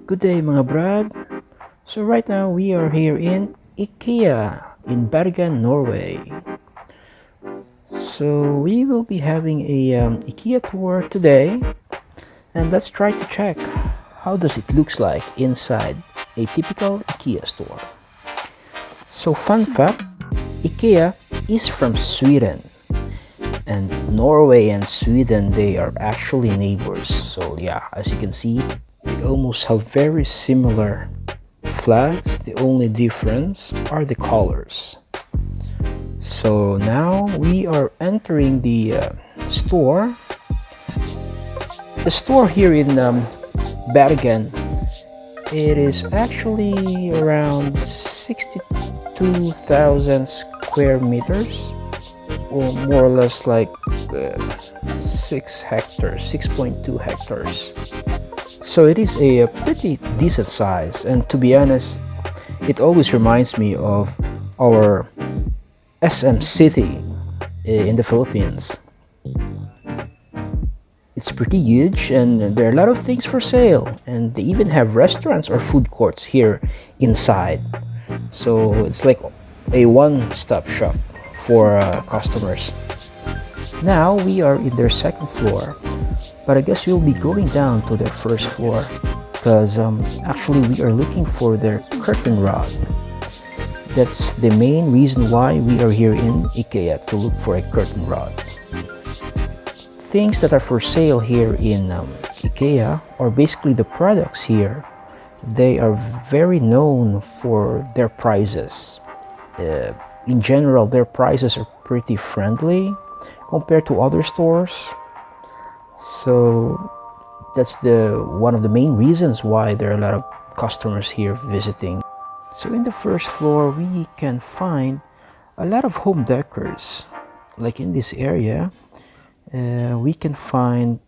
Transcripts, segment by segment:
Good day mga brad. So right now we are here in IKEA in Bergen, Norway. So we will be having a IKEA tour today, and let's try to check how does it looks like inside a typical IKEA store. So fun fact, IKEA is from Sweden, and Norway and Sweden, they are actually neighbors. So yeah, as you can see, they almost have very similar flags. The only difference are the colors. So now we are entering the store. The store here in Bergen, it is actually around 62,000 square meters, or more or less like 6 hectares, 6.2 hectares. So it is a pretty decent size, and to be honest, it always reminds me of our SM City in the Philippines. It's pretty huge, and there are a lot of things for sale, and they even have restaurants or food courts here inside. So it's like a one-stop shop for customers. Now we are in their second floor, but I guess we'll be going down to their first floor because actually we are looking for their curtain rod. That's the main reason why we are here in IKEA, to look for a curtain rod. Things that are for sale here in IKEA, or basically the products here, they are very known for their prices. In general, their prices are pretty friendly compared to other stores. So that's one of the main reasons why there are a lot of customers here visiting. So in the first floor, we can find a lot of home decors. Like in this area, we can find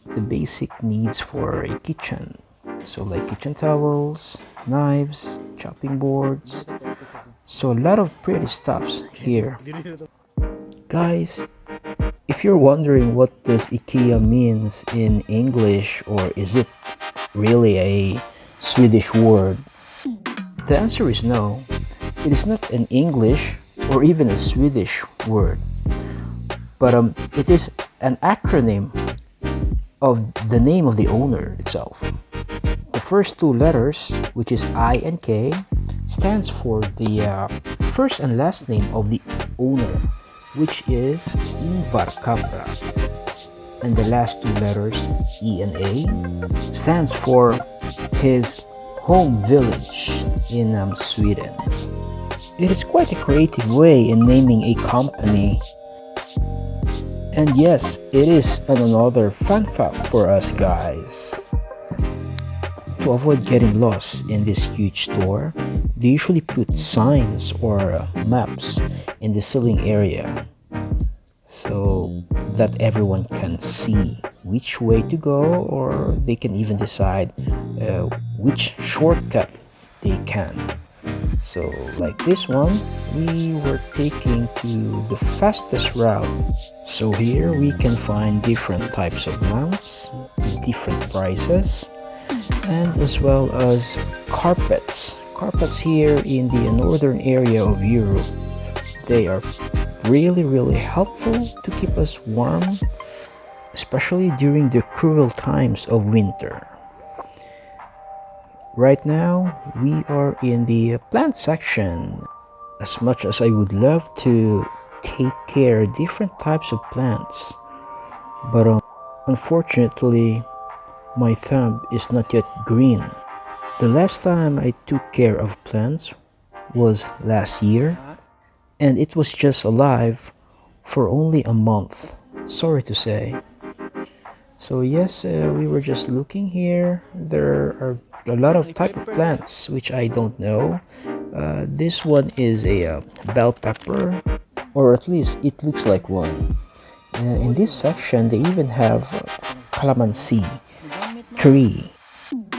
the basic needs for a kitchen. So like kitchen towels, knives, chopping boards. So a lot of pretty stuffs here. Guys, if you're wondering what does IKEA means in English, or is it really a Swedish word, the answer is no. It is not an English or even a Swedish word, but it is an acronym of the name of the owner itself. The first two letters, which is I and K, stands for the first and last name of the owner, which is Ingvar Kamprad. And the last two letters, E and A, stands for his home village in Sweden. It is quite a creative way in naming a company. And yes, it is another fun fact for us guys. To avoid getting lost in this huge store, they usually put signs or maps in the ceiling area so that everyone can see which way to go, or they can even decide which shortcut they can. So like this one, we were taking to the fastest route. So here we can find different types of lamps, different prices, and as well as carpets. Carpets here in the northern area of Europe, they are really helpful to keep us warm, especially during the cruel times of winter. Right now, we are in the plant section. As much as I would love to take care of different types of plants, but unfortunately, my thumb is not yet green. The last time I took care of plants was last year, and it was just alive for only a month, sorry to say. So yes, we were just looking here. There are a lot of type of plants which I don't know. This one is a bell pepper, or at least it looks like one. In this section, they even have calamansi tree.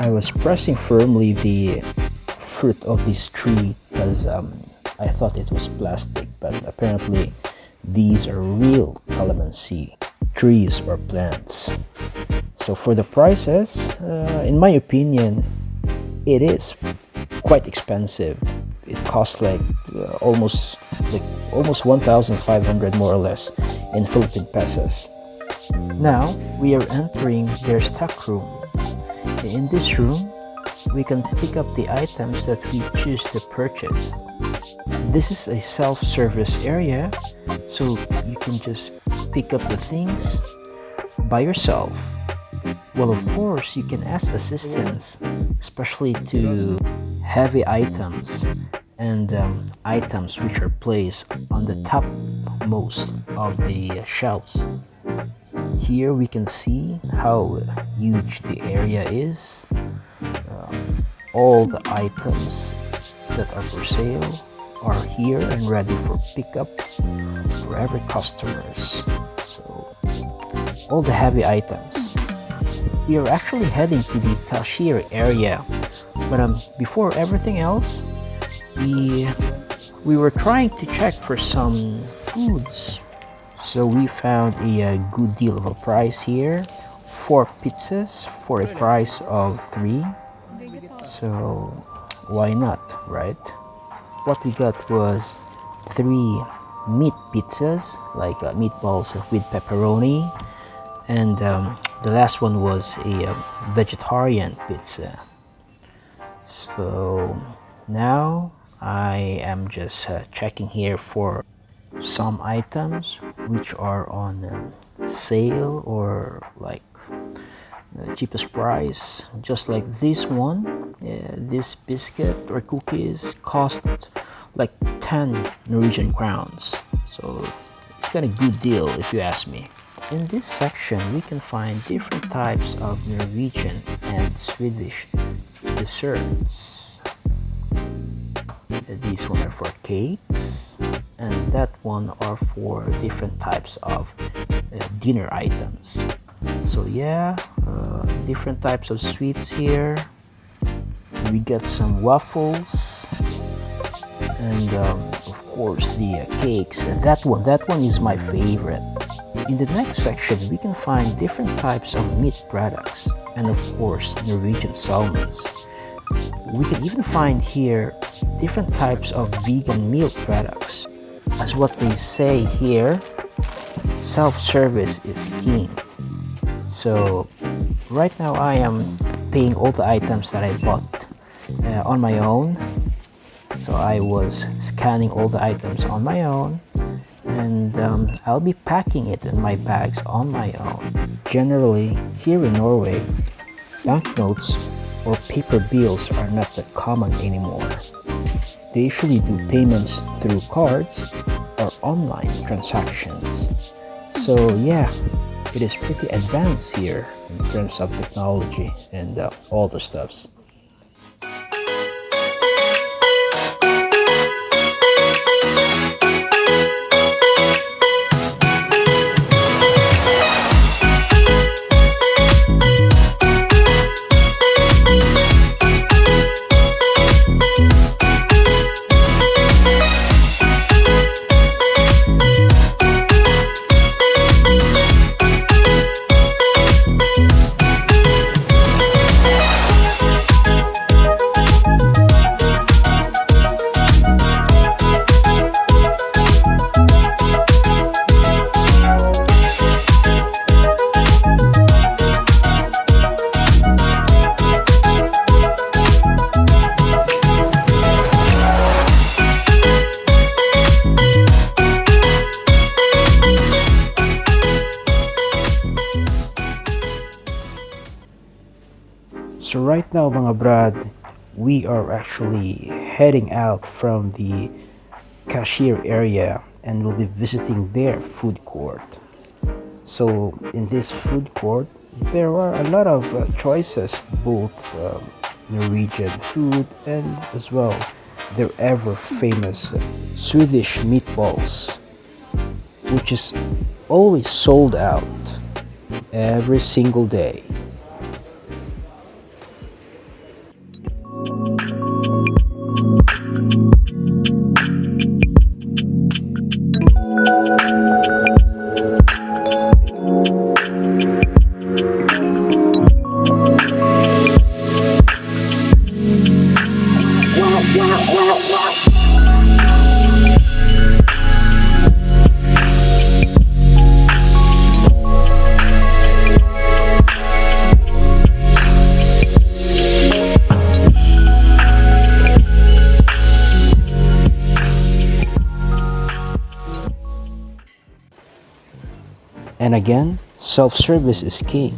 I was pressing firmly the fruit of this tree because I thought it was plastic, but apparently these are real calamansi trees or plants. So for the prices, in my opinion, it is quite expensive. It costs like almost 1,500 more or less in Philippine pesos. Now we are entering their stock room. In this room, we can pick up the items that we choose to purchase. This is a self-service area, so you can just pick up the things by yourself. Well, of course, you can ask assistance, especially to heavy items and items which are placed on the topmost of the shelves. Here we can see how huge the area is. All the items that are for sale are here and ready for pickup for every customers. So all the heavy items. We are actually heading to the cashier area, but before everything else, we were trying to check for some foods. So we found a good deal of a price here. 4 pizzas for a price of 3. So why not, right? What we got was 3 meat pizzas, like meatballs with pepperoni, and the last one was a vegetarian pizza. So now I am just checking here for some items which are on sale or like cheapest price, just like this one. This biscuit or cookies cost like 10 Norwegian crowns, so it's got a good deal if you ask me. In this section we can find different types of Norwegian and Swedish desserts. These one are for cakes, and that one are for different types of dinner items. So yeah, different types of sweets here. We get some waffles, and of course the cakes. And that one is my favorite. In the next section we can find different types of meat products, and of course Norwegian salmons. We can even find here different types of vegan milk products. As what they say here, self-service is king. So right now I am paying all the items that I bought on my own. So I was scanning all the items on my own, and I'll be packing it in my bags on my own. Generally, here in Norway, banknotes or paper bills are not that common anymore. They usually do payments through cards or online transactions. So yeah, it is pretty advanced here in terms of technology and all the stuffs. So right now mga brad, we are actually heading out from the cashier area and we'll be visiting their food court. So in this food court, there are a lot of choices, both Norwegian food and as well their ever famous Swedish meatballs, which is always sold out every single day. And again, self-service is king.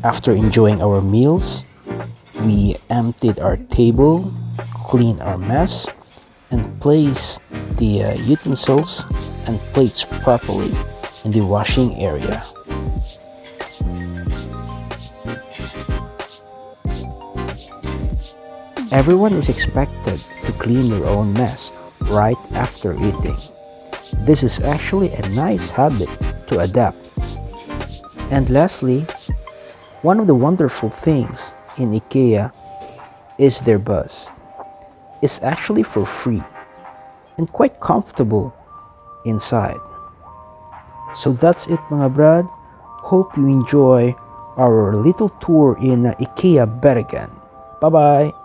After enjoying our meals, we emptied our table, cleaned our mess, and placed the utensils and plates properly in the washing area. Everyone is expected to clean their own mess right after eating. This is actually a nice habit to adapt. And lastly, one of the wonderful things in IKEA is their bus. It's actually for free and quite comfortable inside. So that's it mga brad. Hope you enjoy our little tour in IKEA Bergen. Bye bye.